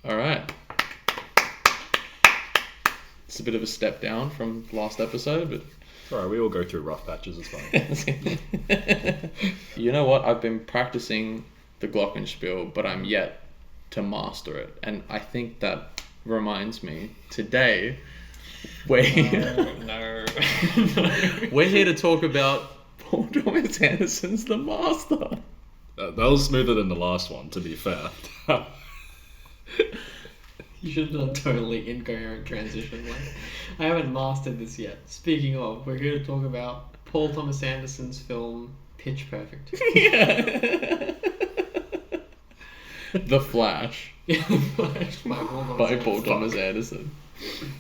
All right. It's a bit of a step down from last episode, but... It's alright, we all go through rough patches, it's fine. You know what? I've been practicing the glockenspiel, but I'm yet to master it. And I think that reminds me, today, we're here to talk about Paul Thomas Anderson's The Master. That was smoother than the last one, to be fair. You should have done totally incoherent transition. Like, I haven't mastered this yet. Speaking of, we're here to talk about Paul Thomas Anderson's film Pitch Perfect. Yeah. The Flash. Yeah, The Flash by Paul Thomas Anderson.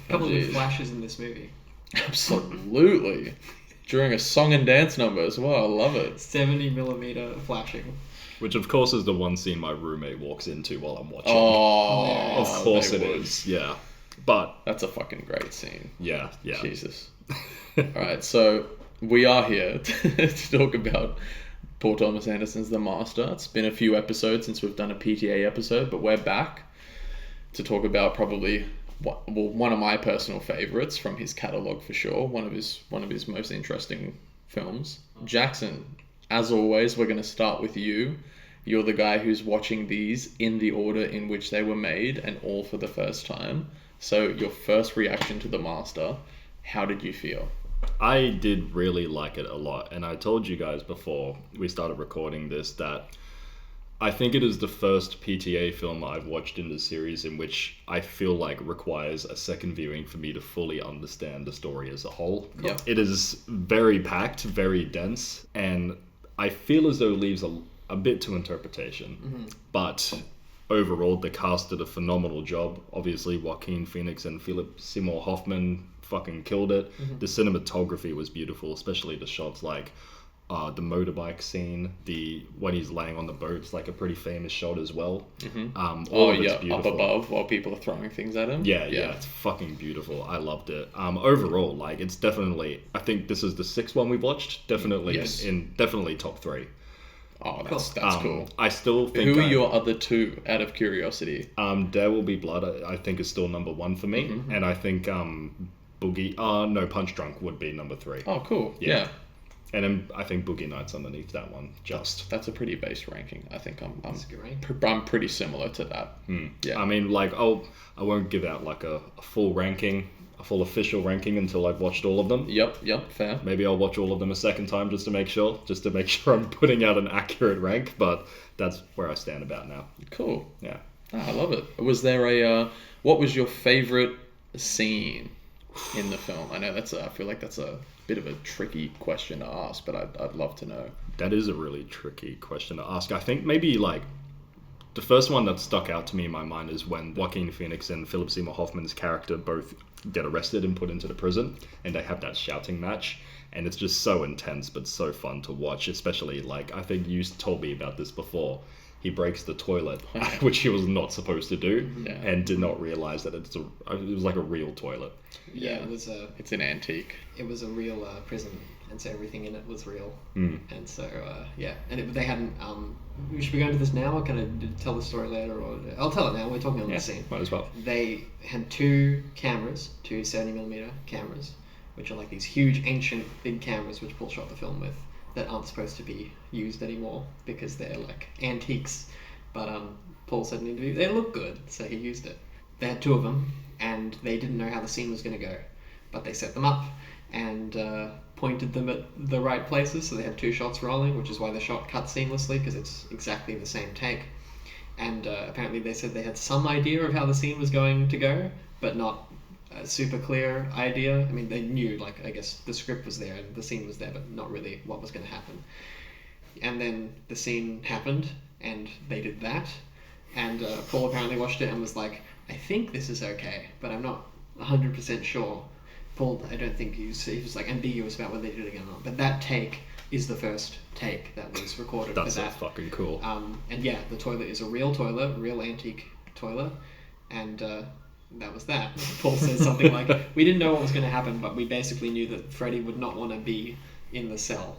A couple of flashes in this movie. Absolutely. During a song and dance number as well. I love it. 70mm flashing. Which, of course, is the one scene my roommate walks into while I'm watching. Oh, of course it is. Yeah. But... that's a fucking great scene. Yeah. Jesus. Alright, so we are here to talk about Paul Thomas Anderson's The Master. It's been a few episodes since we've done a PTA episode, but we're back to talk about probably one of my personal favourites from his catalogue for sure. One of his most interesting films. Jackson, as always, we're going to start with you. You're the guy who's watching these in the order in which they were made and all for the first time. So your first reaction to The Master, how did you feel? I did really like it a lot. And I told you guys before we started recording this that I think it is the first PTA film I've watched in the series in which I feel like requires a second viewing for me to fully understand the story as a whole. Yep. It is very packed, very dense, and I feel as though it leaves a bit to interpretation. Mm-hmm. But overall, the cast did a phenomenal job. Obviously, Joaquin Phoenix and Philip Seymour Hoffman fucking killed it. Mm-hmm. The cinematography was beautiful, especially the shots like the motorbike scene, when he's laying on the boat, it's like a pretty famous shot as well. Mm-hmm. All of it's beautiful. Up above while people are throwing things at him. Yeah, it's fucking beautiful. I loved it. Overall, like, it's definitely, I think this is the sixth one we've watched. Definitely definitely top 3. Oh, that's cool. I still think. Who are your other two, out of curiosity? There Will Be Blood, I think, is still number 1 for me, and I think Punch Drunk would be number 3. Oh, cool. Yeah. And then I think Boogie Nights underneath that one. That's a pretty base ranking. I think I'm I'm pretty similar to that. Yeah. I mean, like, I won't give out like a full ranking, a full official ranking until I've watched all of them. Yep, fair. Maybe I'll watch all of them a second time just to make sure I'm putting out an accurate rank. But that's where I stand about now. Cool. Yeah. I love it. Was there what was your favorite scene in the film? I know I feel like that's a bit of a tricky question to ask, but I'd love to know. That is a really tricky question to ask. I think maybe like the first one that stuck out to me in my mind is when Joaquin Phoenix and Philip Seymour Hoffman's character both get arrested and put into the prison, and they have that shouting match, and it's just so intense but so fun to watch. Especially, like, I think you told me about this before. He breaks the toilet, which he was not supposed to do, and did not realize that it was like a real toilet. Yeah, it's an antique. It was a real prison, and so everything in it was real. Mm. And so and they hadn't. Should we go into this now, or can I tell the story later? Or I'll tell it now. We're talking on the scene. Might as well. They had 2 cameras, 2 70mm cameras, which are like these huge, ancient, big cameras which Paul shot the film with, that aren't supposed to be used anymore because they're like antiques. But Paul said in an interview they look good, so he used it. They had 2 of them, and they didn't know how the scene was going to go, but they set them up and pointed them at the right places, so they had 2 shots rolling, which is why the shot cut seamlessly, because it's exactly the same take. And apparently they said they had some idea of how the scene was going to go, but not a super clear idea. I mean, they knew, like, I guess the script was there and the scene was there, but not really what was going to happen. And then the scene happened, and they did that, and Paul apparently watched it and was like, I think this is okay, but I'm not 100% sure. Paul, I don't think he was like ambiguous about whether they did it again or not, but that take is the first take that was recorded for that. That's so fucking cool. And yeah, the toilet is a real toilet, real antique toilet, and that was that. Paul says something like, we didn't know what was going to happen, but we basically knew that Freddy would not want to be in the cell.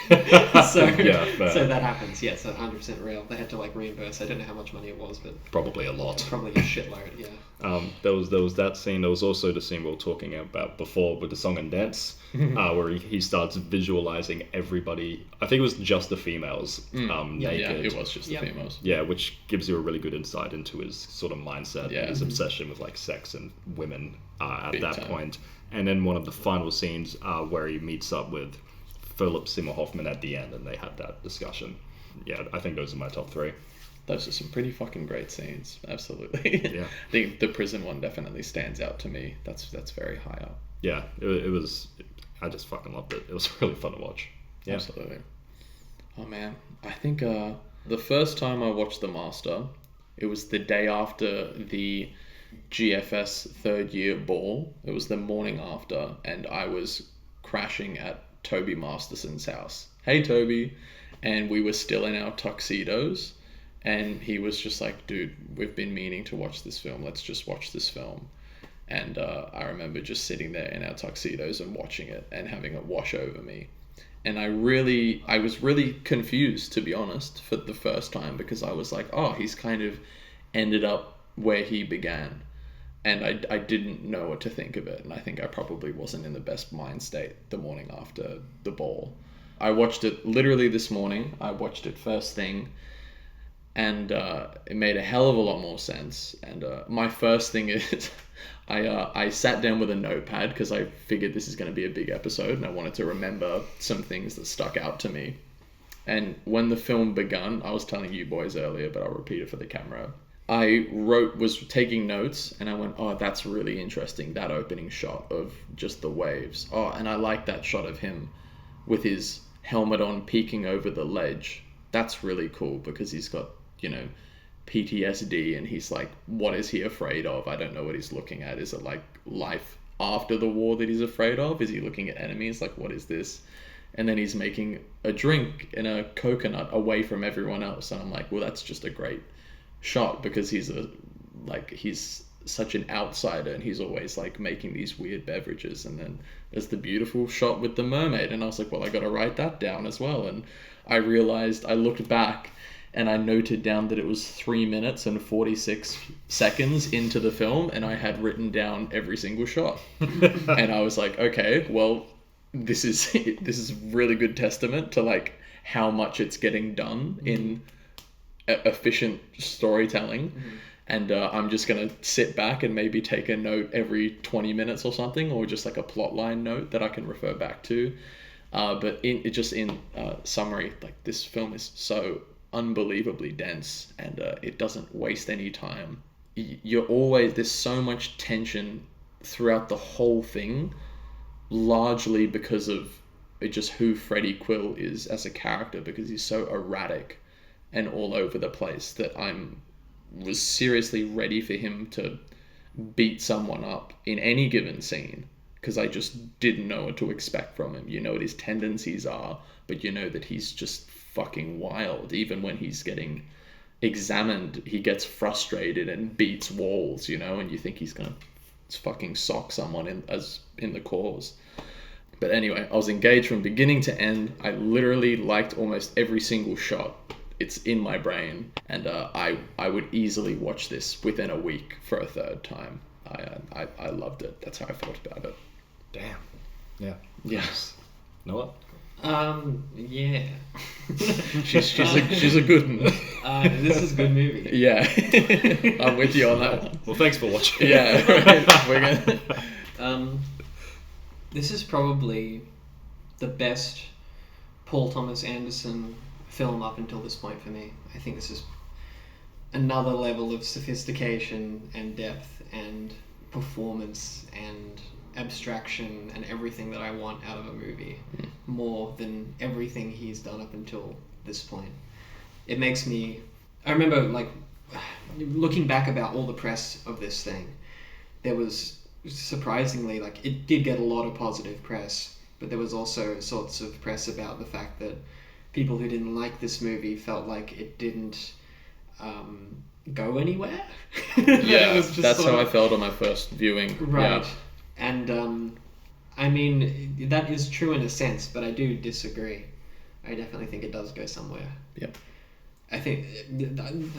Yeah, fair. So that happens. Yeah, so 100% real. They had to like reimburse. I don't know how much money it was, but Probably a lot. probably a shitload. Yeah. There was that scene. There was also the scene we were talking about before with the song and dance, where he starts visualizing everybody. I think it was just the females naked. Yeah, it was just the females. Yeah, which gives you a really good insight into his sort of mindset, Yeah. and his obsession with like sex and women at Big that time. point. And then one of the final scenes where he meets up with Philip Seymour Hoffman at the end, and they have that discussion. Yeah, I think those are my top 3. Those are some pretty fucking great scenes. Absolutely. Yeah. The prison one definitely stands out to me. That's very high up. Yeah, it was. I just fucking loved it. It was really fun to watch. Yeah. Absolutely. Oh man, I think the first time I watched The Master, it was the day after the GFS third year ball. It was the morning after, and I was crashing at Toby Masterson's house. Hey Toby, and we were still in our tuxedos, and he was just like, dude, we've been meaning to watch this film. Let's just watch this film. And I remember just sitting there in our tuxedos and watching it and having it wash over me. And I was really confused, to be honest, for the first time, because I was like, oh, he's kind of ended up where he began. And I didn't know what to think of it. And I think I probably wasn't in the best mind state the morning after the ball. I watched it literally this morning. I watched it first thing. And it made a hell of a lot more sense. And my first thing is I sat down with a notepad because I figured this is going to be a big episode and I wanted to remember some things that stuck out to me. And when the film begun, I was telling you boys earlier, but I'll repeat it for the camera. I was taking notes and I went, oh, that's really interesting, that opening shot of just the waves. Oh, and I like that shot of him with his helmet on peeking over the ledge. That's really cool because he's got, PTSD and he's like, what is he afraid of? I don't know what he's looking at. Is it like life after the war that he's afraid of? Is he looking at enemies? Like, what is this? And then he's making a drink in a coconut away from everyone else. And I'm like, well, that's just a great shot because he's such an outsider and he's always like making these weird beverages. And then there's the beautiful shot with the mermaid. And I was like, well, I got to write that down as well. And I realized, I looked back and I noted down that it was 3 minutes and 46 seconds into the film, and I had written down every single shot. And I was like, okay, well, this is really good testament to like how much it's getting done in efficient storytelling. And I'm just gonna sit back and maybe take a note every 20 minutes or something, or just like a plotline note that I can refer back to. But in summary, like this film is so unbelievably dense, and it doesn't waste any time. There's so much tension throughout the whole thing, largely because of just who Freddie Quill is as a character, because he's so erratic and all over the place that was seriously ready for him to beat someone up in any given scene, because I just didn't know what to expect from him. You know what his tendencies are, but you know that he's just fucking wild. Even when he's getting examined, he gets frustrated and beats walls, and you think he's gonna fucking sock someone in the cause. But anyway, I was engaged from beginning to end. I literally liked almost every single shot. It's in my brain, and I would easily watch this within a week for a third time. I loved it. That's how I felt about it. Damn. Yeah. Yes. Know what? Yeah. she's a good one. This is a good movie. Yeah. I'm with you on that one. Well, thanks for watching. Yeah. Right. We're gonna... This is probably the best Paul Thomas Anderson film up until this point for me. I think this is another level of sophistication and depth and performance and abstraction and everything that I want out of a movie, more than everything he's done up until this point. It makes me... I remember, like, looking back about all the press of this thing, there was surprisingly, like, it did get a lot of positive press, but there was also sorts of press about the fact that people who didn't like this movie felt like it didn't go anywhere. Yeah, that's how I felt on my first viewing. Right. Yeah. And I mean, that is true in a sense, but I do disagree. I definitely think it does go somewhere. Yep. I think I'm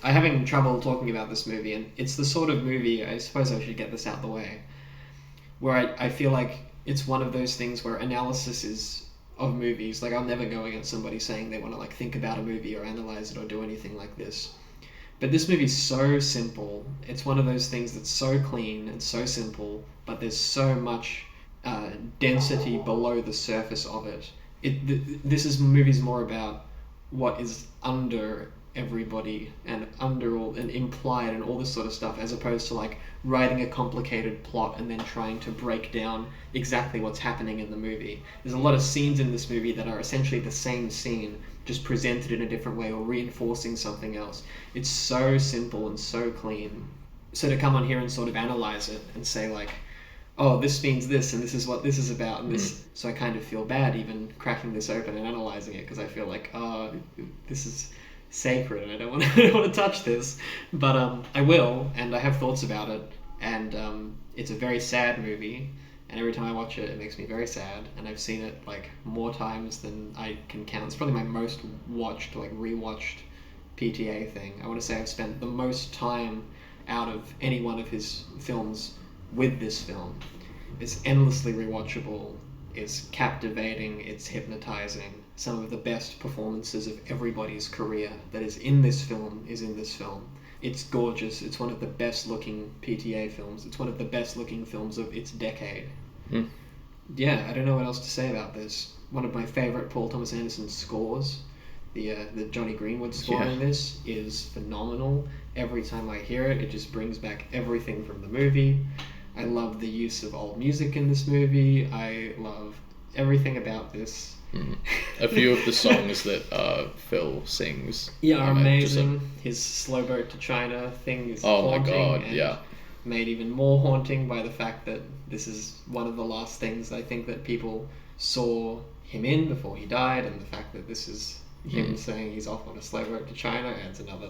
having trouble talking about this movie, and it's the sort of movie, I suppose I should get this out the way, where I feel like it's one of those things where analysis is of movies, like I'll never go against somebody saying they want to like think about a movie or analyze it or do anything like this. But this movie's so simple. It's one of those things that's so clean and so simple, but there's so much density below the surface of it. This movie's more about what is under everybody and under all and implied and all this sort of stuff, as opposed to like writing a complicated plot and then trying to break down exactly what's happening in the movie. There's a lot of scenes in this movie that are essentially the same scene, just presented in a different way or reinforcing something else. It's so simple and so clean. So to come on here and sort of analyze it and say like, oh, this means this, and this is what this is about, and this. So I kind of feel bad even cracking this open and analyzing it, because I feel like, oh, this is sacred, and I don't want to touch this. But I will, and I have thoughts about it, and it's a very sad movie, and every time I watch it, it makes me very sad, and I've seen it like more times than I can count. It's probably my most watched, like rewatched PTA thing. I want to say I've spent the most time out of any one of his films with this film. It's endlessly rewatchable, it's captivating, it's hypnotizing. Some of the best performances of everybody's career that is in this film is in this film. It's gorgeous. It's one of the best looking PTA films. It's one of the best looking films of its decade. Yeah, I don't know what else to say about this. One of my favorite Paul Thomas Anderson scores, the Johnny Greenwood score in this, is phenomenal. Every time I hear it, it just brings back everything from the movie. I love the use of old music in this movie. I love everything about this. A few of the songs that Phil sings are amazing. His Slow Boat to China thing is haunting. My god, and made even more haunting by the fact that this is one of the last things I think that people saw him in before he died, and the fact that this is him saying he's off on a slow boat to China adds another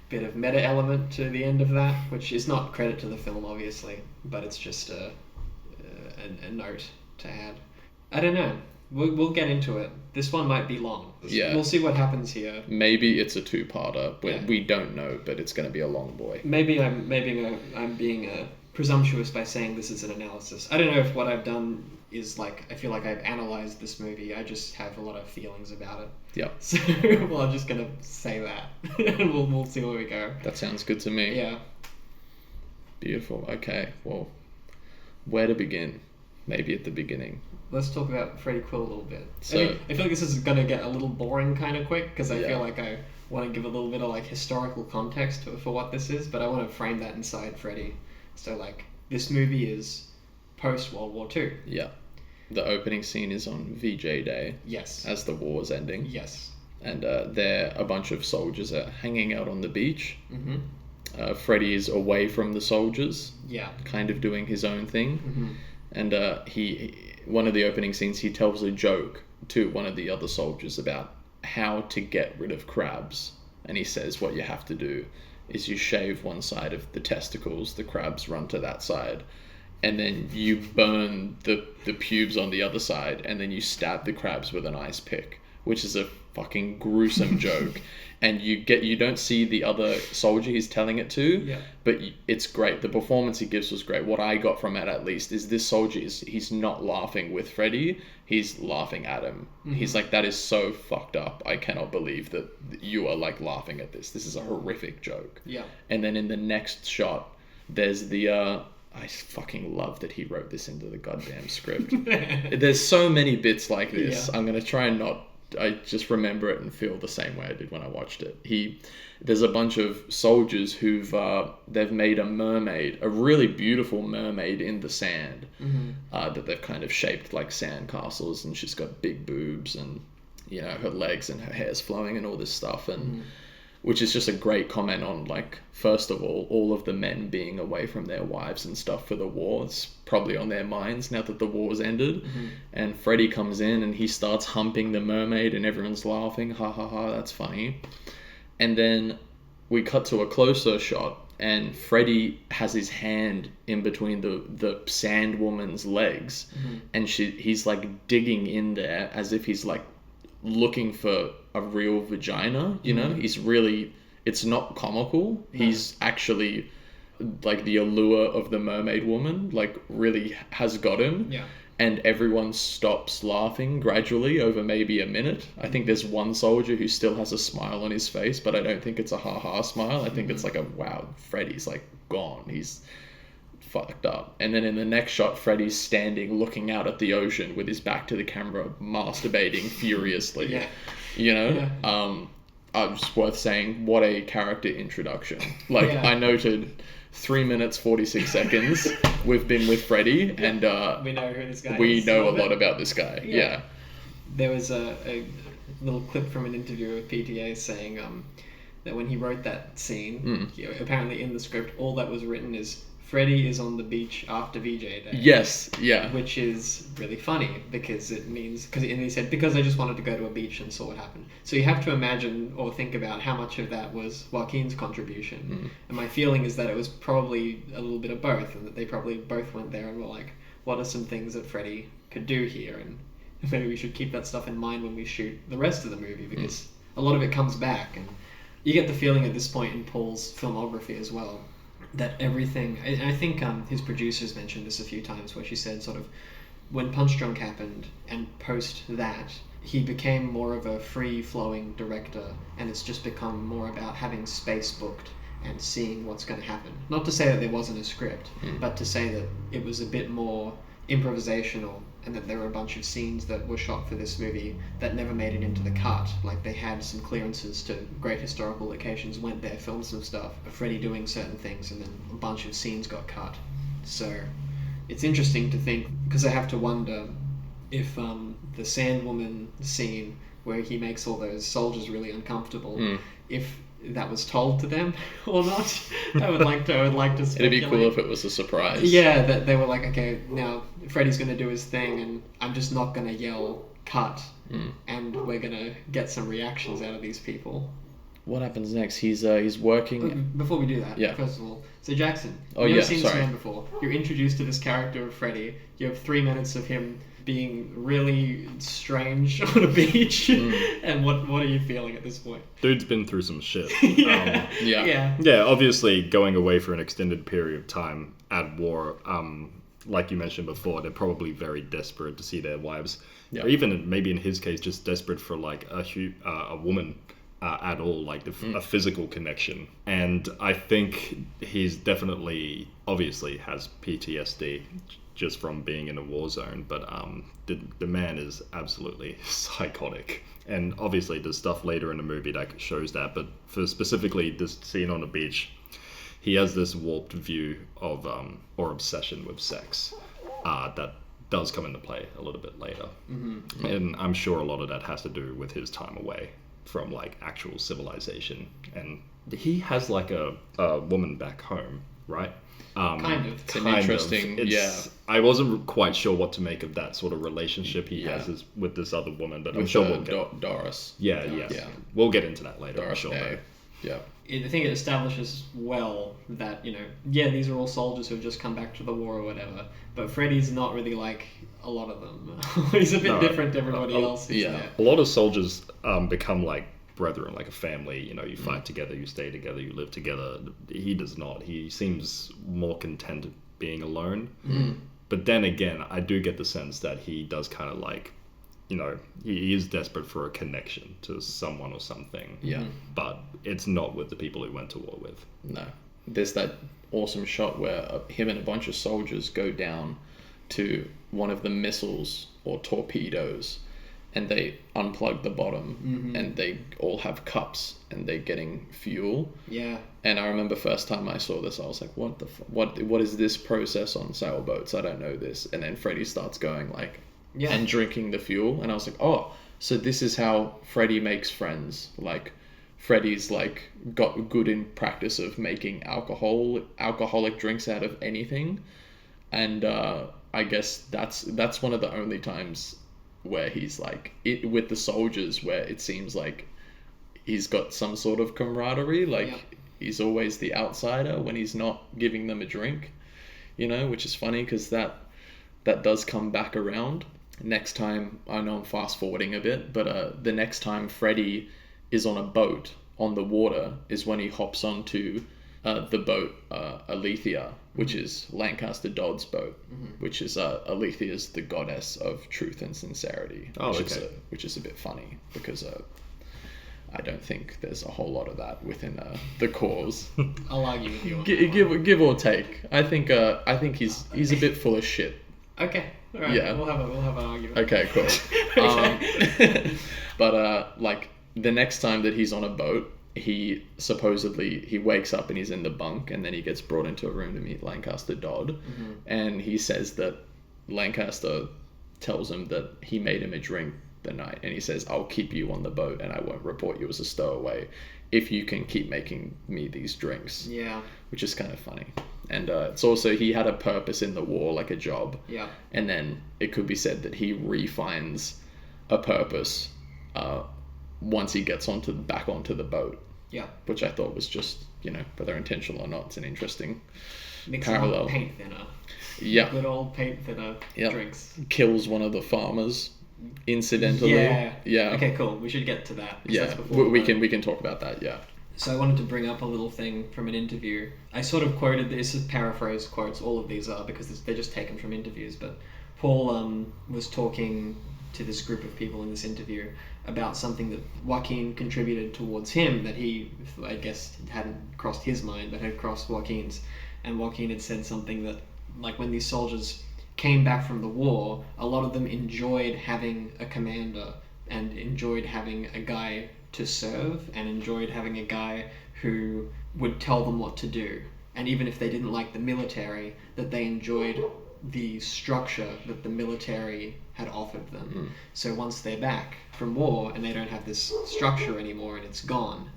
bit of meta element to the end of that, which is not credit to the film obviously, but it's just a note to add. I don't know. We'll get into it. This one might be long. We'll see what happens here. Maybe it's a two-parter. We don't know, but it's going to be a long boy. Maybe I'm being presumptuous by saying this is an analysis. I don't know if what I've done is like, I feel like I've analyzed this movie. I just have a lot of feelings about it. Yeah. So well, I'm just gonna say that, and we'll see where we go. That sounds good to me. Yeah. Beautiful. Okay. Well, where to begin? Maybe at the beginning. Let's talk about Freddie Quill a little bit. So, I feel like this is gonna get a little boring kind of quick, because I feel like I want to give a little bit of like historical context for what this is, but I want to frame that inside Freddie. So like, this movie is post World War II. Yeah. The opening scene is on VJ Day. Yes. As the war's ending. Yes. And there, a bunch of soldiers are hanging out on the beach. Mm-hmm. Freddie is away from the soldiers. Yeah. Kind of doing his own thing. Mm-hmm. And one of the opening scenes, he tells a joke to one of the other soldiers about how to get rid of crabs. And he says what you have to do is you shave one side of the testicles, the crabs run to that side, and then you burn the pubes on the other side, and then you stab the crabs with an ice pick, which is a fucking gruesome joke. And you don't see the other soldier he's telling it to, but it's great. The performance he gives was great. What I got from it, at least, is this soldier he's not laughing with Freddie, he's laughing at him. Mm-hmm. He's like, that is so fucked up. I cannot believe that you are like laughing at this. This is a horrific joke. Yeah. And then in the next shot, there's the I fucking love that he wrote this into the goddamn script. There's so many bits like this. I'm gonna try and not. I just remember it and feel the same way I did when I watched it. There's a bunch of soldiers they've made a mermaid, a really beautiful mermaid in the sand, that they've kind of shaped like sand castles, and she's got big boobs and her legs and her hair's flowing and all this stuff, and which is just a great comment on, like, first of all of the men being away from their wives and stuff for the war. It's probably on their minds now that the war's ended. And Freddie comes in and he starts humping the mermaid and everyone's laughing. Ha ha ha, that's funny. And then we cut to a closer shot and Freddy has his hand in between the sand woman's legs, and he's like digging in there as if he's like looking for a real vagina, you know? He's really, it's not comical. No. He's actually like the allure of the mermaid woman, like really has got him. Yeah. And everyone stops laughing gradually over maybe a minute. I think there's one soldier who still has a smile on his face, but I don't think it's a ha-ha smile. I think it's like a, wow, Freddy's like gone. He's fucked up. And then in the next shot, Freddy's standing looking out at the ocean with his back to the camera, masturbating furiously. Yeah. You know? Yeah. It's worth saying, what a character introduction. Like, I noted 3 minutes 46 seconds we've been with Freddy, and we know who this guy is. We know a lot about this guy. Yeah. There was a little clip from an interview with PTA saying that when he wrote that scene, apparently in the script, all that was written is Freddy is on the beach after VJ Day. Yes, yeah. Which is really funny because it means, and he said, because I just wanted to go to a beach and saw what happened. So you have to imagine or think about how much of that was Joaquin's contribution. And my feeling is that it was probably a little bit of both, and that they probably both went there and were like, what are some things that Freddy could do here? And maybe we should keep that stuff in mind when we shoot the rest of the movie, because a lot of it comes back. And you get the feeling at this point in Paul's filmography as well, that everything, I think his producers mentioned this a few times, where she said sort of when Punch Drunk happened and post that, he became more of a free-flowing director, and it's just become more about having space booked and seeing what's going to happen. Not to say that there wasn't a script, but to say that it was a bit more improvisational, and that there were a bunch of scenes that were shot for this movie that never made it into the cut. Like, they had some clearances to great historical locations, went there, filmed some stuff, Freddy doing certain things, and then a bunch of scenes got cut. So it's interesting to think, because I have to wonder if the Sandwoman scene where he makes all those soldiers really uncomfortable, if that was told to them or not. I would like to speculate. It'd be cool if it was a surprise. Yeah, that they were like, okay, now Freddy's going to do his thing, and I'm just not going to yell cut, and we're going to get some reactions out of these people. What happens next? He's working. Before we do that, first of all, so Jackson, you've never seen this man before. You're introduced to this character of Freddy. You have 3 minutes of him being really strange on a beach, and what are you feeling at this point? Dude's been through some shit. Yeah. Obviously going away for an extended period of time at war, like you mentioned before, they're probably very desperate to see their wives, or even maybe in his case just desperate for like a woman at all, like a physical connection. And I think he's definitely obviously has PTSD just from being in a war zone, but the man is absolutely psychotic. And obviously there's stuff later in the movie that shows that, but for specifically this scene on the beach, he has this warped view of or obsession with sex that does come into play a little bit later. And I'm sure a lot of that has to do with his time away from like actual civilization. And he has like a woman back home, right? Kind of. It's an interesting, I wasn't quite sure what to make of that sort of relationship he has with this other woman, but I'm sure we'll get... Doris. Yeah. We'll get into that later, Doris, I'm sure. Though. Yeah. I think it establishes well that, these are all soldiers who have just come back to the war or whatever, but Freddy's not really like a lot of them. He's a bit different to everybody else. A lot of soldiers become like brethren, like a family. You fight together, you stay together, you live together. He does not. He seems more content being alone. But then again, I do get the sense that he does kind of like, he is desperate for a connection to someone or something. Yeah. But it's not with the people he went to war with. No. There's that awesome shot where him and a bunch of soldiers go down to one of the missiles or torpedoes, and they unplug the bottom, and they all have cups, and they're getting fuel. Yeah. And I remember first time I saw this, I was like, what is this process on sailboats? I don't know this. And then Freddy starts going like, and drinking the fuel, and I was like, oh, so this is how Freddy makes friends. Like, Freddy's like got good in practice of making alcoholic drinks out of anything. And I guess that's one of the only times where he's like with the soldiers, where it seems like he's got some sort of camaraderie. Like he's always the outsider when he's not giving them a drink, which is funny because that does come back around. Next time, I know I'm fast forwarding a bit, but the next time Freddy is on a boat on the water is when he hops onto the boat Alethea, which is Lancaster Dodd's boat, which is Alethea is the goddess of truth and sincerity, which is a bit funny because I don't think there's a whole lot of that within the cause. I'll argue with you. Give or take. I think he's a bit full of shit. Okay. All right. Yeah. We'll have an argument. Okay. Cool. Okay. But like the next time that he's on a boat, he wakes up and he's in the bunk, and then he gets brought into a room to meet Lancaster Dodd, and he says that Lancaster tells him that he made him a drink the night, and he says, "I'll keep you on the boat and I won't report you as a stowaway if you can keep making me these drinks." Yeah. Which is kind of funny. And it's also, he had a purpose in the war, like a job. Yeah. And then it could be said that he refines a purpose once he gets back onto the boat. Yeah. Which I thought was just, whether intentional or not, it's an interesting Mixing parallel. Up paint thinner. Yeah. Good old paint thinner drinks. Kills one of the farmers incidentally. Yeah. Okay, cool. We should get to that. Yeah. We can talk about that. Yeah. So I wanted to bring up a little thing from an interview. I sort of quoted this as paraphrase quotes. All of these are because they're just taken from interviews. But Paul was talking to this group of people in this interview about something that Joaquin contributed towards him that he, I guess, hadn't crossed his mind but had crossed Joaquin's. And Joaquin had said something that, like, when these soldiers came back from the war, a lot of them enjoyed having a commander and enjoyed having a guy to serve and enjoyed having a guy who would tell them what to do. And even if they didn't like the military, that they enjoyed the structure that the military had offered them. So once they're back from war and they don't have this structure anymore and it's gone,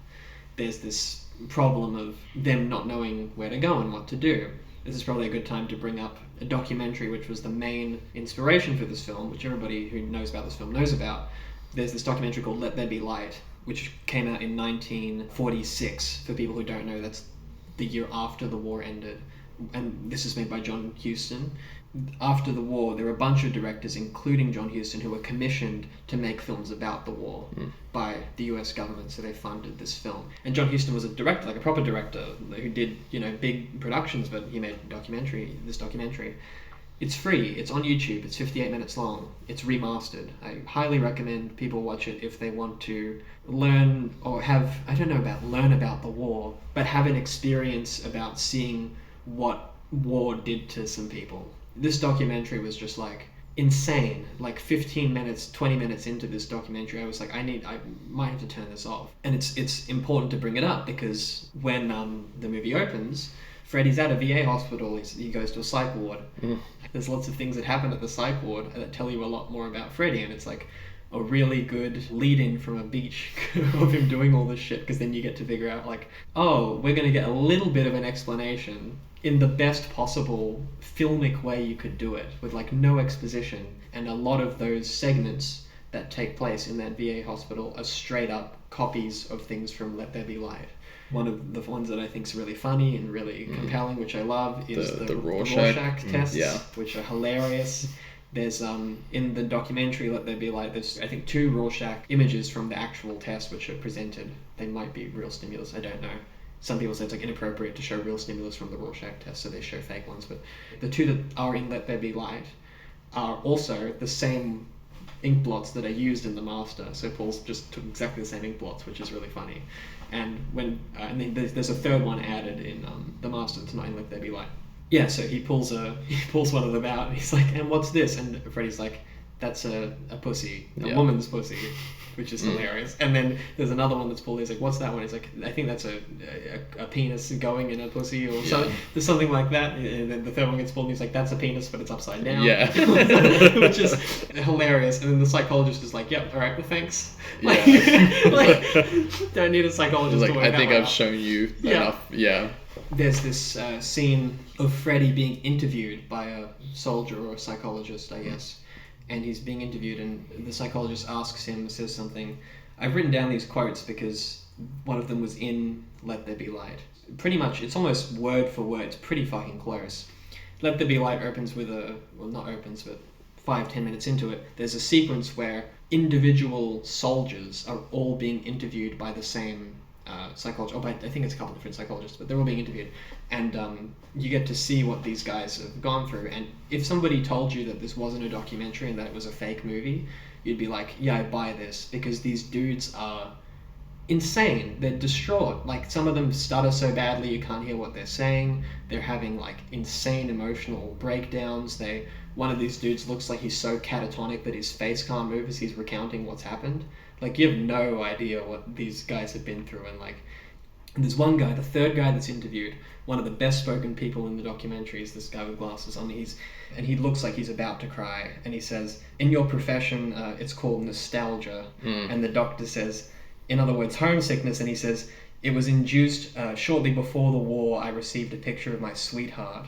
there's this problem of them not knowing where to go and what to do. This is probably a good time to bring up a documentary which was the main inspiration for this film, which everybody who knows about this film knows about. There's this documentary called Let There Be Light, which came out in 1946. For people who don't know, that's the year after the war ended. And this is made by John Huston. After the war, there were a bunch of directors, including John Huston, who were commissioned to make films about the war by the US government, so they funded this film. And John Huston was a director, like a proper director, who did, big productions, but he made this documentary. It's free, it's on YouTube, it's 58 minutes long, it's remastered. I highly recommend people watch it if they want to learn, or learn about the war, but have an experience about seeing what war did to some people. This documentary was just like insane. Like 15 minutes, 20 minutes into this documentary, I was like, I might have to turn this off. And it's important to bring it up because when the movie opens, Freddy's at a VA hospital. He goes to a psych ward. There's lots of things that happen at the psych ward that tell you a lot more about Freddy, and it's like a really good lead-in from a beach of him doing all this shit, because then you get to figure out, like, oh, we're going to get a little bit of an explanation in the best possible filmic way you could do it, with like no exposition, and a lot of those segments that take place in that VA hospital are straight up copies of things from Let There Be Light. One of the ones that I think is really funny and really compelling, which I love, is the Rorschach tests, which are hilarious. There's in the documentary Let There Be Light, there's I think 2 Rorschach images from the actual test which are presented. They might be real stimulus, I don't know. Some people say it's like inappropriate to show real stimulus from the Rorschach test, so they show fake ones. But the 2 that are in Let There Be Light are also the same ink blots that are used in the Master. So Paul's just took exactly the same ink blots, which is really funny. And when and then there's a 3rd one added in the Master that's not in Let There Be Light. Yeah, so he pulls one of them out and he's like, and what's this? And Freddy's like, that's a pussy, a woman's pussy, which is hilarious. And then there's another one that's pulled. He's like, what's that one? He's like, I think that's a penis going in a pussy or something. There's something like that. And then the 3rd one gets pulled and he's like, that's a penis, but it's upside down. Yeah. Which is hilarious. And then the psychologist is like, yep, all right, well, thanks. Like, don't need a psychologist like, to work I think that I've shown you enough. Yeah. There's this scene of Freddy being interviewed by a soldier or a psychologist, I guess. And he's being interviewed, and the psychologist says something. I've written down these quotes because one of them was in Let There Be Light. pretty much, it's almost word for word. It's pretty fucking close. Let There Be Light opens with not opens, but 5-10 minutes into it, there's a sequence where individual soldiers are all being interviewed by the same psychologist, I think it's a couple different psychologists, but they're all being interviewed, and you get to see what these guys have gone through. And if somebody told you that this wasn't a documentary and that it was a fake movie, you'd be like, yeah, I buy this, because these dudes are insane. They're distraught. Like, some of them stutter so badly you can't hear what they're saying. They're having like insane emotional breakdowns. One of these dudes looks like he's so catatonic that his face can't move as he's recounting what's happened. Like, you have no idea what these guys have been through. And there's one guy, the third guy that's interviewed, one of the best spoken people in the documentary is this guy with glasses on. And he looks like he's about to cry. And he says, in your profession, it's called nostalgia. And the doctor says, in other words, homesickness. And he says, it was induced shortly before the war. I received a picture of my sweetheart.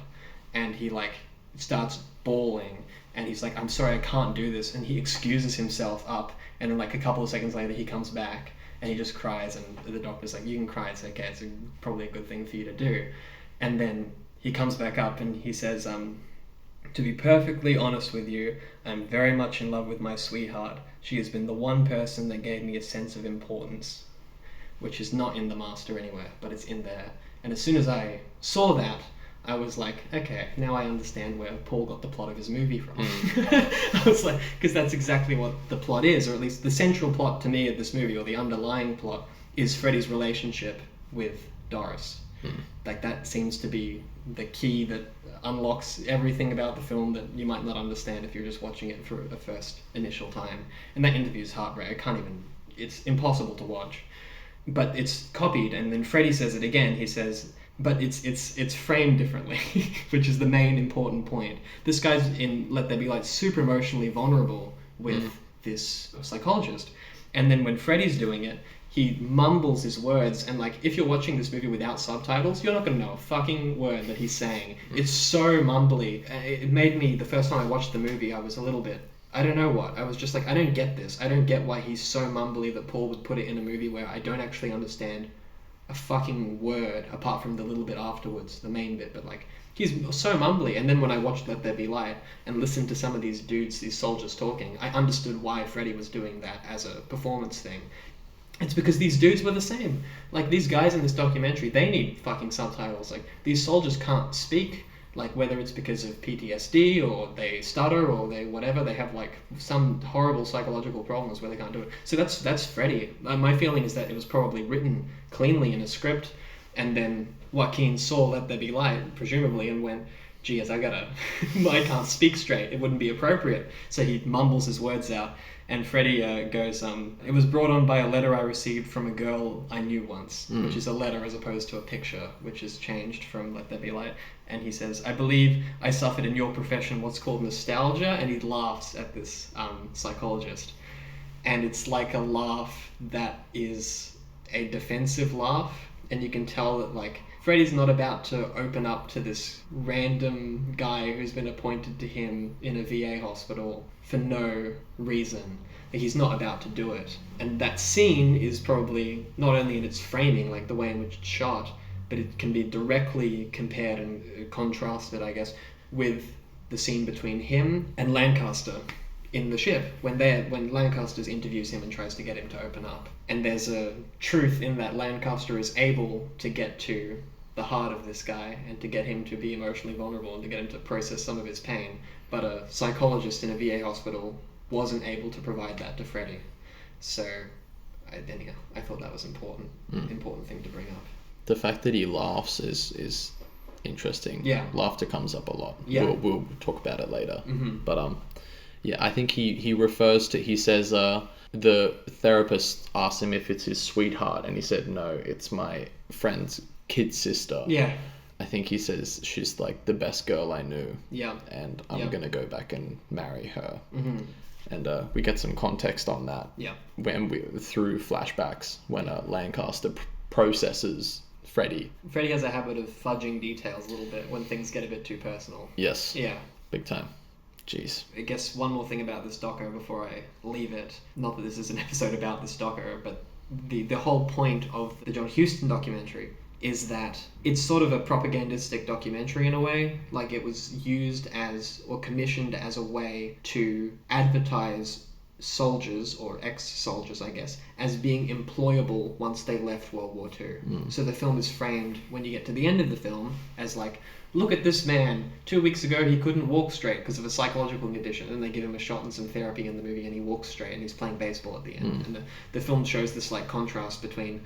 And he like starts bawling. And he's like, I'm sorry, I can't do this. And he excuses himself up. And then like a couple of seconds later, he comes back and he just cries. And the doctor's like, you can cry. It's okay. It's probably a good thing for you to do. And then he comes back up and he says, to be perfectly honest with you, I'm very much in love with my sweetheart. She has been the one person that gave me a sense of importance, which is not in The Master anywhere, but it's in there. And as soon as I saw that, I was like, okay, now I understand where Paul got the plot of his movie from. I was like, because that's exactly what the plot is, or at least the central plot to me of this movie, or the underlying plot, is Freddy's relationship with Doris. Like, that seems to be the key that unlocks everything about the film that you might not understand if you're just watching it for a first initial time. And that interview is heartbreaking. It's impossible to watch. But it's copied, and then Freddy says it again. He says, but it's framed differently, which is the main important point. This guy's in Let There Be Light super emotionally vulnerable with this psychologist. And then when Freddy's doing it, he mumbles his words, and like, if you're watching this movie without subtitles, you're not going to know a fucking word that he's saying. It's so mumbly. It made me, the first time I watched the movie, I was a little bit, I don't know what. I was just like, I don't get this. I don't get why he's so mumbly that Paul would put it in a movie where I don't actually understand a fucking word, apart from the little bit afterwards, the main bit. But like, he's so mumbly. And then when I watched Let There Be Light and listened to some of these dudes, these soldiers talking, I understood why Freddy was doing that as a performance thing. It's because these dudes were the same. Like, these guys in this documentary, they need fucking subtitles. Like, these soldiers can't speak, like, whether it's because of PTSD or they stutter or they whatever, they have like some horrible psychological problems where they can't do it. So that's Freddy. My feeling is that it was probably written cleanly in a script, and then Joaquin saw Let There Be Light, presumably, and went, geez, I can't speak straight. It wouldn't be appropriate. So he mumbles his words out. And Freddy goes, it was brought on by a letter I received from a girl I knew once, which is a letter as opposed to a picture, which is changed from Let There Be Light. And he says, I believe I suffered in your profession what's called nostalgia. And he laughs at this psychologist. And it's like a laugh that is a defensive laugh. And you can tell that, like, Freddy's not about to open up to this random guy who's been appointed to him in a VA hospital for no reason. He's not about to do it. And that scene is probably not only in its framing, like the way in which it's shot, but it can be directly compared and contrasted, I guess, with the scene between him and Lancaster in the ship when Lancaster interviews him and tries to get him to open up. And there's a truth in that Lancaster is able to get to the heart of this guy and to get him to be emotionally vulnerable and to get him to process some of his pain. But a psychologist in a VA hospital wasn't able to provide that to Freddy. So I thought that was important thing to bring up. The fact that he laughs is interesting. Yeah. Laughter comes up a lot. Yeah. We'll talk about it later. But yeah, I think he says the therapist asked him if it's his sweetheart, and he said, no, it's my friend's kid sister. Yeah. I think he says she's like the best girl I knew. Yeah. And I'm going to go back and marry her. Mm-hmm. And we get some context on that. Yeah. Through flashbacks when Lancaster processes Freddy. Freddy has a habit of fudging details a little bit when things get a bit too personal. Yes. Yeah. Big time. Jeez. I guess one more thing about this doco before I leave it. Not that this is an episode about this doco, but the whole point of the John Huston documentary is that it's sort of a propagandistic documentary in a way. Like, it was used as, or commissioned as a way to advertise soldiers, or ex-soldiers I guess, as being employable once they left World War II. So the film is framed, when you get to the end of the film, as like, look at this man, 2 weeks ago he couldn't walk straight because of a psychological condition, and they give him a shot and some therapy in the movie and he walks straight and he's playing baseball at the end. And the film shows this like contrast between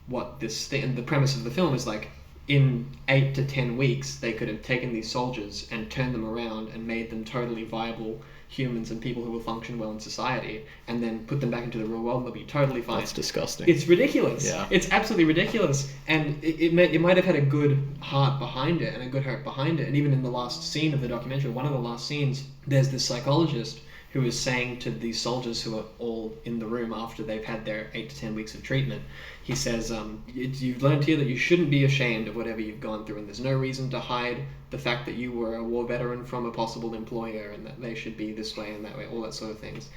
what this thing, and the premise of the film is like, in 8 to 10 weeks they could have taken these soldiers and turned them around and made them totally viable humans and people who will function well in society, and then put them back into the real world and they'll be totally fine. That's disgusting. It's ridiculous. Yeah. It's absolutely ridiculous. And it might have had a good heart behind it and a good heart behind it. And even in the last scene of the documentary, one of the last scenes, there's this psychologist who is saying to these soldiers who are all in the room after they've had their 8 to 10 weeks of treatment, he says, you've learned here that you shouldn't be ashamed of whatever you've gone through, and there's no reason to hide the fact that you were a war veteran from a possible employer, and that they should be this way and that way, all that sort of things.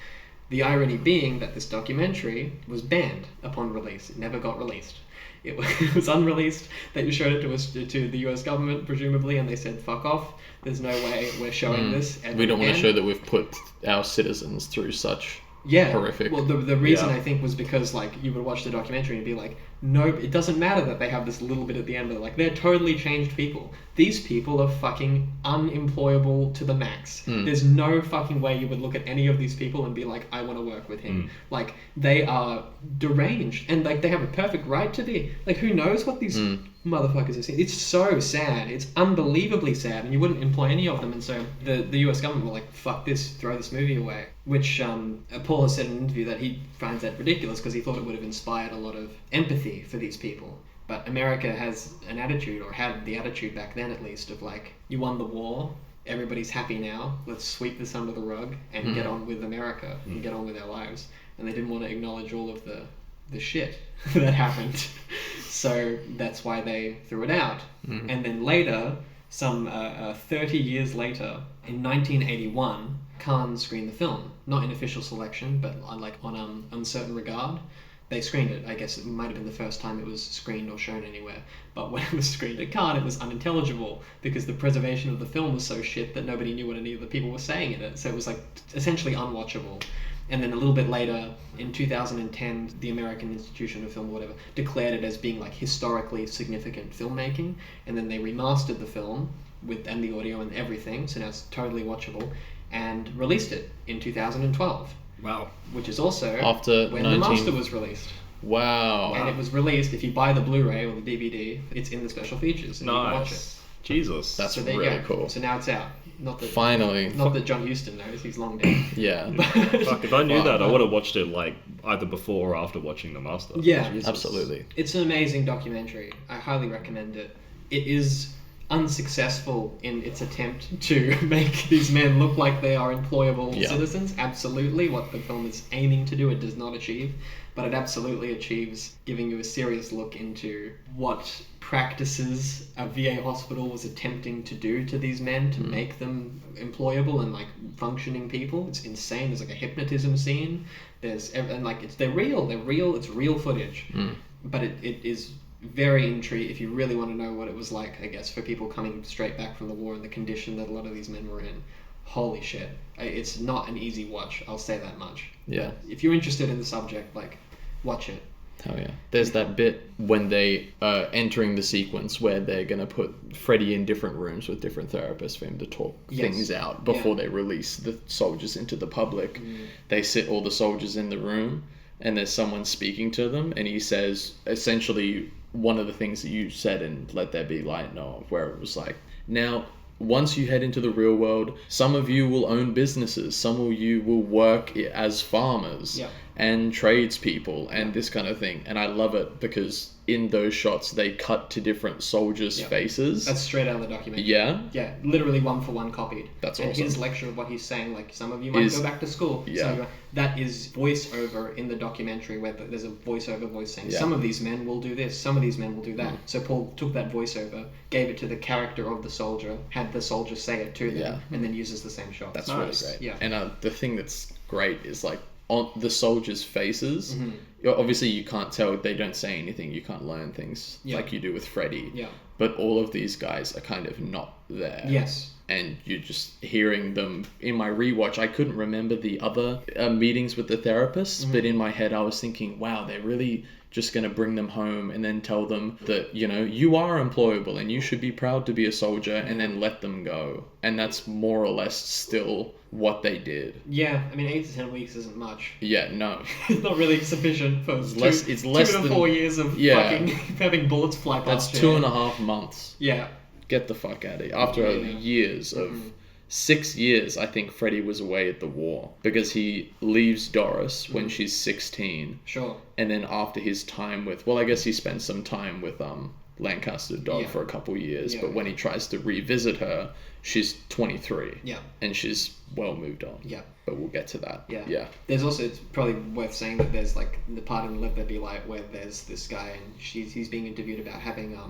The irony being that this documentary was banned upon release. It never got released. It was unreleased. They showed it to the US government, presumably, and they said, fuck off. There's no way we're showing this ever We don't want to again. show that we've put our citizens through such horrific. Well, the reason I think was because like you would watch the documentary and be like, no, it doesn't matter that they have this little bit at the end, but like they're totally changed people. These people are fucking unemployable to the max. There's no fucking way you would look at any of these people and be like, I want to work with him. Like, they are deranged, and like they have a perfect right to be. Like, who knows what these motherfuckers are seeing? It's so sad. It's unbelievably sad, and you wouldn't employ any of them. And so the US government were like, fuck this, throw this movie away. Which Paul has said in an interview that he finds that ridiculous because he thought it would have inspired a lot of empathy for these people. But America has an attitude, or had the attitude back then at least, of like, you won the war, everybody's happy now, let's sweep this under the rug and get on with America and get on with our lives. And they didn't want to acknowledge all of the shit that happened. So that's why they threw it out. And then later, some 30 years later, in 1981, Cannes screened the film. Not in official selection, but like on uncertain regard. They screened it. I guess it might have been the first time it was screened or shown anywhere. But when it was screened at Cannes, it was unintelligible because the preservation of the film was so shit that nobody knew what any of the people were saying in it. So it was like essentially unwatchable. And then a little bit later, in 2010, the American Institution of Film or whatever declared it as being like historically significant filmmaking. And then they remastered the film and the audio and everything, so now it's totally watchable, and released it in 2012. Wow. Which is also After when the master was released. Wow. And it was released, if you buy the Blu-ray or the DVD, it's in the special features. And you can watch it. Nice. Jesus. That's So there you really go. cool. So now it's out. Not that Finally. Not that John Huston knows, he's long dead. Yeah. Fuck, if I knew Wow. that, I would have watched it like either before or after watching The Master. Yeah. Jesus. Absolutely. It's an amazing documentary. I highly recommend it. It is unsuccessful in its attempt to make these men look like they are employable citizens. Absolutely. What the film is aiming to do, it does not achieve. But it absolutely achieves giving you a serious look into what practices a VA hospital was attempting to do to these men to make them employable and like functioning people. It's insane. There's like a hypnotism scene. They're real. It's real footage. But it is very intriguing if you really want to know what it was like, I guess, for people coming straight back from the war and the condition that a lot of these men were in. Holy shit. It's not an easy watch, I'll say that much. Yeah. If you're interested in the subject, like, watch it. Hell yeah. There's that bit when they are entering the sequence where they're going to put Freddy in different rooms with different therapists for him to talk things out before they release the soldiers into the public. They sit all the soldiers in the room and there's someone speaking to them and he says essentially one of the things that you said in Let There Be Light, Noah, where it was like, now once you head into the real world, some of you will own businesses, some of you will work as farmers and tradespeople and this kind of thing. And I love it because in those shots they cut to different soldiers' faces. That's straight out of the documentary. Yeah? Yeah, literally one for one copied. That's and awesome. his lecture of what he's saying, like, some of you might go back to school. Yeah. That is voiceover in the documentary where there's a voiceover voice saying, Yeah. some of these men will do this, some of these men will do that. So Paul took that voiceover, gave it to the character of the soldier, had the soldier say it to them, and then uses the same shot. That's Nice. really great. Yeah. And the thing that's great is like on the soldiers' faces. Obviously, you can't tell. They don't say anything. You can't learn things like you do with Freddy. Yeah. But all of these guys are kind of not there. Yes. And you're just hearing them. In my rewatch, I couldn't remember the other meetings with the therapists, but in my head I was thinking, wow, they're really just going to bring them home and then tell them that, you know, you are employable and you should be proud to be a soldier, and then let them go. And that's more or less still what they did. Yeah, I mean, 8 to 10 weeks isn't much. Yeah, no. It's not really sufficient for It's less 2 than to 4 years of fucking having bullets fly past That's you. 2.5 months. Yeah. Get the fuck out of here. After years of 6 years, I think Freddy was away at the war, because he leaves Doris when she's 16. Sure. And then after his time with, well, I guess he spent some time with Lancaster Dog for a couple years, but when he tries to revisit her, she's 23. Yeah. And she's well moved on. Yeah. But we'll get to that. Yeah. There's also, it's probably worth saying that there's like the part in Let There Be Light where there's this guy and he's being interviewed about having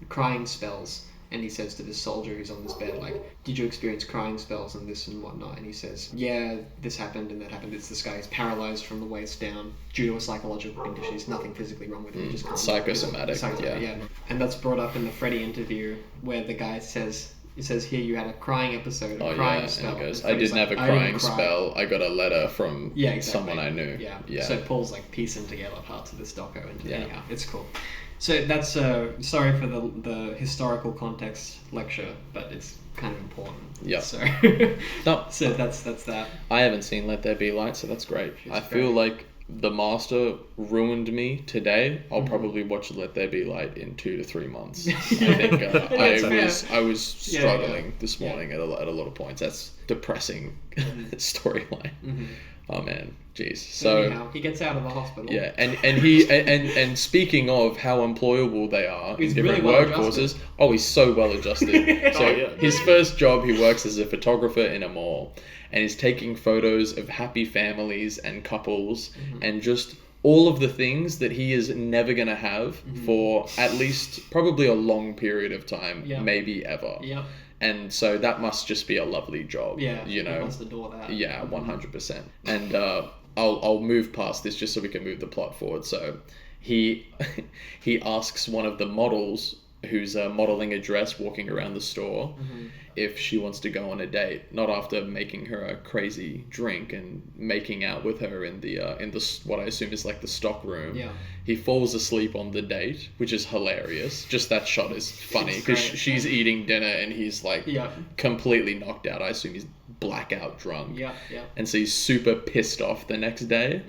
crying spells. And he says to this soldier who's on this bed, like, did you experience crying spells and this and whatnot? And he says, yeah, this happened and that happened. It's this guy who's paralyzed from the waist down due to a psychological condition. There's nothing physically wrong with him. He just can't. Psychosomatic, yeah. And that's brought up in the Freddy interview where the guy says, it says here you had a crying episode, a crying spell. And he goes, and I didn't have a "I crying didn't cry." spell. I got a letter from exactly. someone I knew. Yeah. So Paul's like piecing together parts of this doco, and anyhow, it's cool. So that's sorry for the historical context lecture, but it's kind of important. Yeah. So No. so that's that. I haven't seen Let There Be Light, so that's great. I feel like The Master ruined me today. I'll probably watch Let There Be Light in 2 to 3 months. I think I was struggling this morning at a lot of points. That's depressing storyline. Oh man, jeez. So anyhow, he gets out of the hospital. Yeah, and speaking of how employable they are He's in different really well workforces, adjusted. he's so well adjusted. So his first job, he works as a photographer in a mall, and he's taking photos of happy families and couples, and just all of the things that he is never going to have for at least probably a long period of time, maybe ever. Yeah. And so that must just be a lovely job. Yeah. You know. He wants to do that. Yeah, 100%. And I'll move past this just so we can move the plot forward. So he asks one of the models who's modeling a dress walking around the store if she wants to go on a date, not after making her a crazy drink and making out with her in the what I assume is like the stock room. Yeah. He falls asleep on the date, which is hilarious. Just that shot is funny because she's eating dinner and he's like completely knocked out. I assume he's blackout drunk. Yeah. And so he's super pissed off the next day.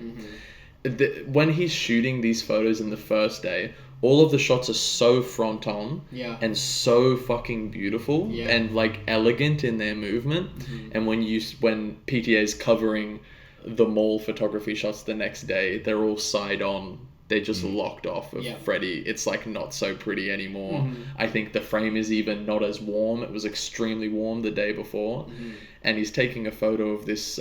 When he's shooting these photos in the first day, all of the shots are so front on and so fucking beautiful and like elegant in their movement. And when PTA is covering the mall photography shots the next day, they're all side on. They're just locked off of Freddy. It's like not so pretty anymore. I think the frame is even not as warm. It was extremely warm the day before. And he's taking a photo of this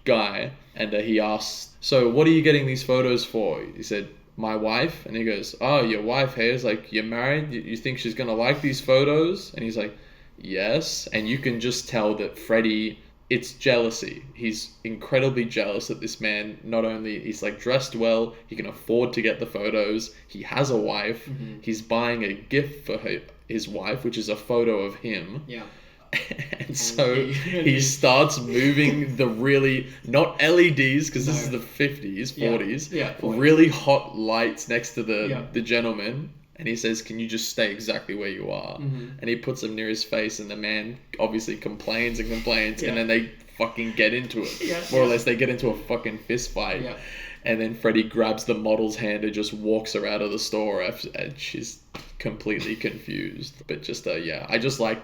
guy, and he asks, so what are you getting these photos for? He said, my wife. And he goes, oh, your wife, hey? It's like, you're married? You think she's gonna like these photos? And he's like, yes. And you can just tell that Freddy, it's jealousy. He's incredibly jealous that this man, not only he's like dressed well, he can afford to get the photos, he has a wife, he's buying a gift for his wife, which is a photo of him. And so he starts moving the really, not LEDs, because this is the 50s, 40s, really hot lights next to the gentleman. And he says, can you just stay exactly where you are? And he puts them near his face, and the man obviously complains and complains, and then they fucking get into it. More or less, they get into a fucking fist fight. And then Freddy grabs the model's hand and just walks her out of the store, and she's completely confused. But just, I just like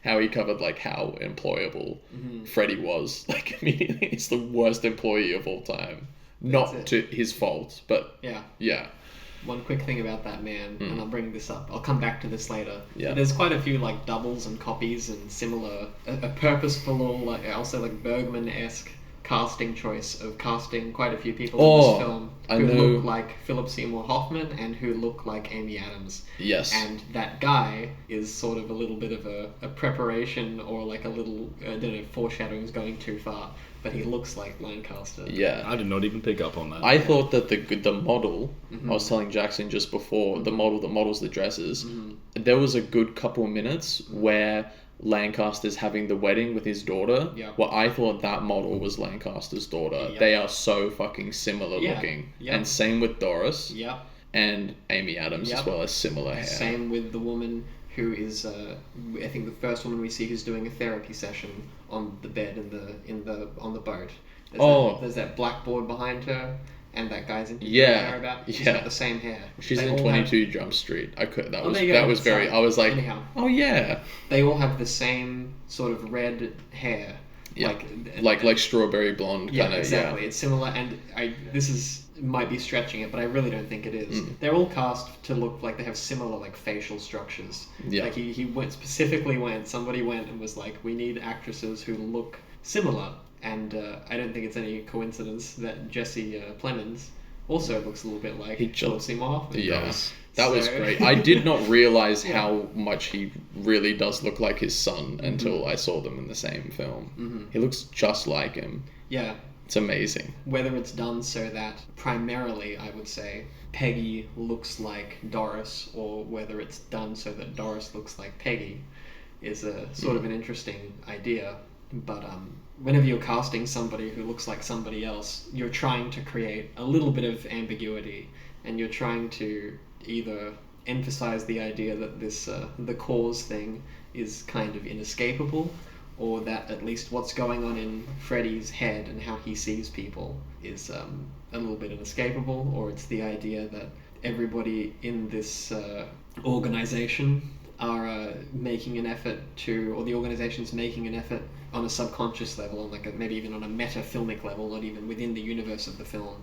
how he covered like how employable Freddy was. Like immediately, he's the worst employee of all time. Not to his fault, but yeah. One quick thing about that man, and I'll bring this up. I'll come back to this later. Yeah. There's quite a few like doubles and copies and similar, a purposeful or like also like Bergman-esque casting choice of casting quite a few people Oh, in this film I who know. look like Philip Seymour Hoffman and who look like Amy Adams. Yes. And that guy is sort of a little bit of a preparation or like a little, I don't know, foreshadowing is going too far, but he looks like Lancaster. Yeah. I did not even pick up on that. I thought that the model, Mm-hmm. I was telling Jackson just before, the model that models the dresses, Mm-hmm. there was a good couple of minutes where Lancaster's having the wedding with his daughter. Yeah. Well, I thought that model was Lancaster's daughter. Yeah. They are so fucking similar Yeah. looking. Yeah. And same with Doris Yep. and Amy Adams Yep. as well, as similar hair. Same with the woman who is, I think the first woman we see who's doing a therapy session on the bed on the boat. There's that blackboard behind her, and that guy's interviewing her about. She's got the same hair. She's They in all 22 Jump Street. There you go. was very. Sorry. I was like, Anyhow. oh yeah, They all have the same sort of red hair. yeah, like strawberry blonde Yeah, kind of. exactly. It's similar, and this might be stretching it, but I really don't think it is. Mm. They're all cast to look like they have similar like facial structures. Yeah. Like somebody went and was like, we need actresses who look similar, and I don't think it's any coincidence that Jesse Plemons also looks a little bit like Philip Seymour Hoffman. Yes. That was So- great. I did not realize Yeah. how much he really does look like his son until I saw them in the same film. Mhm. He looks just like him. Yeah. It's amazing. Whether it's done so that primarily, I would say, Peggy looks like Doris, or whether it's done so that Doris looks like Peggy, is a sort of an interesting idea. But whenever you're casting somebody who looks like somebody else, you're trying to create a little bit of ambiguity, and you're trying to either emphasize the idea that this the cause thing is kind of inescapable, or that at least what's going on in Freddy's head and how he sees people is a little bit inescapable, or it's the idea that everybody in this organization are making an effort to, or the organization's making an effort on a subconscious level, on like maybe even on a meta-filmic level, not even within the universe of the film,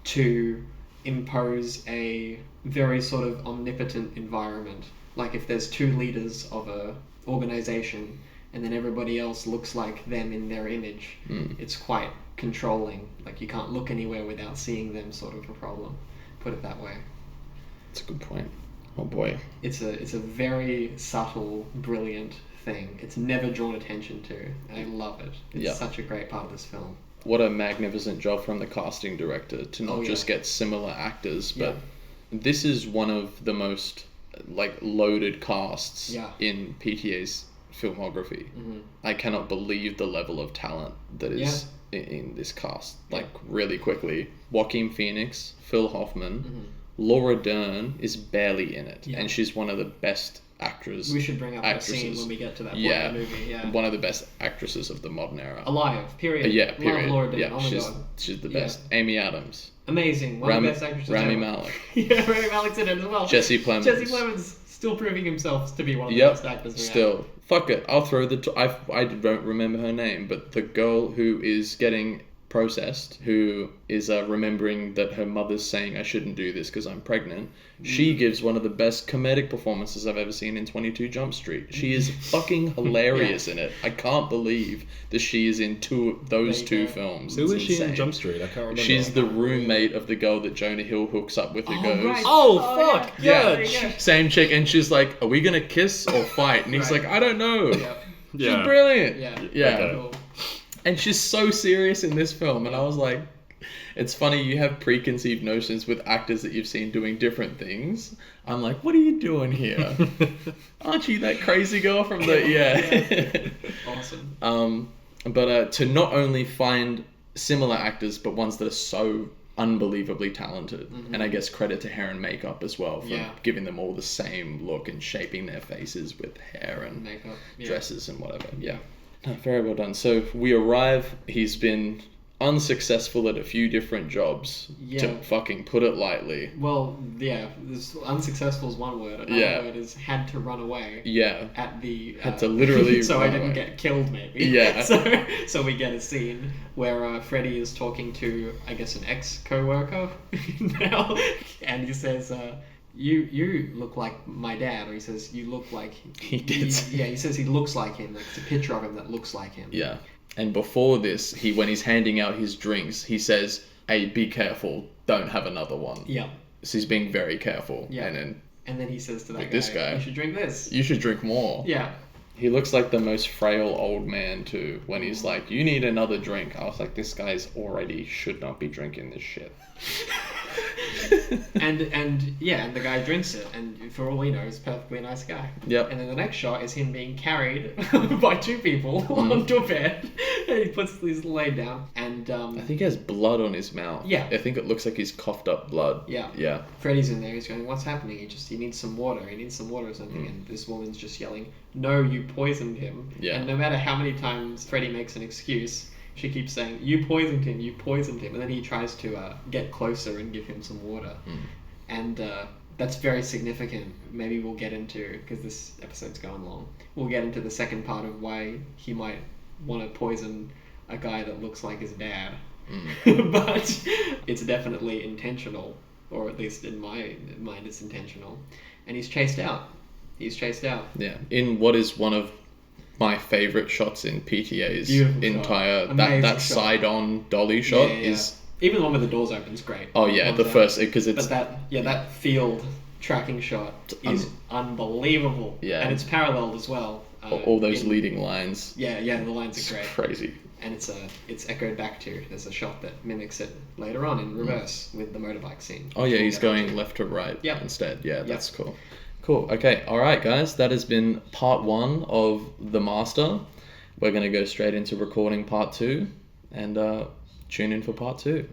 to impose a very sort of omnipotent environment. Like if there's two leaders of a organization and then everybody else looks like them in their image, it's quite controlling. Like you can't look anywhere without seeing them, sort of a problem. Put it that way. That's a good point. Oh boy. It's a very subtle, brilliant thing. It's never drawn attention to. I love it. It's such a great part of this film. What a magnificent job from the casting director to not just get similar actors, but this is one of the most loaded casts in PTA's filmography. I cannot believe the level of talent that is in this cast. Really quickly, Joaquin Phoenix, Phil Hoffman, Laura Dern is barely in it, and she's one of the best actresses. We should bring up that scene when we get to that point in the movie. Yeah, one of the best actresses of the modern era. Alive. Period. Yeah, period. Love Laura Dern. Yeah, oh my god, she's the best. Amy Adams. Amazing. One of the best actresses Rami ever. Malek. Yeah, Rami Malek's in it as well. Jesse Plemons. Jesse Plemons still proving himself to be one of the best actors we have. Still. Fuck it. I'll throw I don't remember her name, but the girl who is getting processed, who is remembering that her mother's saying I shouldn't do this because I'm pregnant, she gives one of the best comedic performances I've ever seen in 22 Jump Street. She is fucking hilarious in it. I can't believe that she is in those two films. Who It's is she in insane. Jump Street? I can't remember. She's the roommate of the girl that Jonah Hill hooks up with who goes... right. Oh, fuck! Yeah. Yeah. Yeah. Same chick, and she's like, are we gonna kiss or fight? And he's Right. like, I don't know. Yep. She's brilliant. Yeah. Yeah. Okay. Cool. And she's so serious in this film, and I was like, it's funny, you have preconceived notions with actors that you've seen doing different things. I'm like, what are you doing here? Aren't you that crazy girl from the... Awesome. But to not only find similar actors, but ones that are so unbelievably talented, and I guess credit to hair and makeup as well for giving them all the same look and shaping their faces with hair and Makeup. dresses and whatever. Yeah. No, very well done. So we arrive. He's been unsuccessful at a few different jobs, to fucking put it lightly. Well, yeah, this unsuccessful is one word. Another word is had to run away. Yeah. At the Had to literally so run I didn't away. get killed, maybe. Yeah. So we get a scene where Freddy is talking to, I guess, an ex co-worker now, and he says, You look like my dad, or he says you look like He did. He says he looks like him. Like it's a picture of him that looks like him. Yeah. And before this, when he's handing out his drinks, he says, "Hey, be careful, don't have another one." Yeah. So he's being very careful. Yeah. And then he says to that this guy, "You should drink this." "You should drink more." Yeah. He looks like the most frail old man too. When he's like, "You need another drink," I was like, "This guy's already should not be drinking this shit." and the guy drinks it, and for all we know, he's a perfectly nice guy. Yep. And then the next shot is him being carried by two people onto a bed, and he puts his laid down, and I think he has blood on his mouth. Yeah. I think it looks like he's coughed up blood. Yeah. Yeah. Freddy's in there. He's going, "What's happening?" He needs some water. He needs some water or something. And this woman's just yelling, "No, you poisoned him." Yeah. And no matter how many times Freddy makes an excuse, she keeps saying, "You poisoned him. You poisoned him." And then he tries to get closer and give him some water. And that's very significant. Maybe we'll get into, because this episode's going long, we'll get into the second part of why he might want to poison a guy that looks like his dad. But it's definitely intentional, or at least in my mind it's intentional. And he's chased out. Yeah. In what is one of my favorite shots in PTA's Beautiful entire shot. that Amazing shot. side-on dolly shot Yeah. is. Even the one with the doors open is great. Oh yeah, Love the that. first, because it's. But that field tracking shot is unbelievable. Yeah. And it's paralleled as well. All those leading lines. Yeah, the lines are great. Crazy. And it's echoed back to. There's a shot that mimics it later on in reverse with the motorbike scene. Oh yeah, We'll he's get going onto. left to right instead. Yeah, Yep. that's cool. Cool. Okay. All right, guys. That has been part 1 of The Master. We're going to go straight into recording part 2, and tune in for part 2.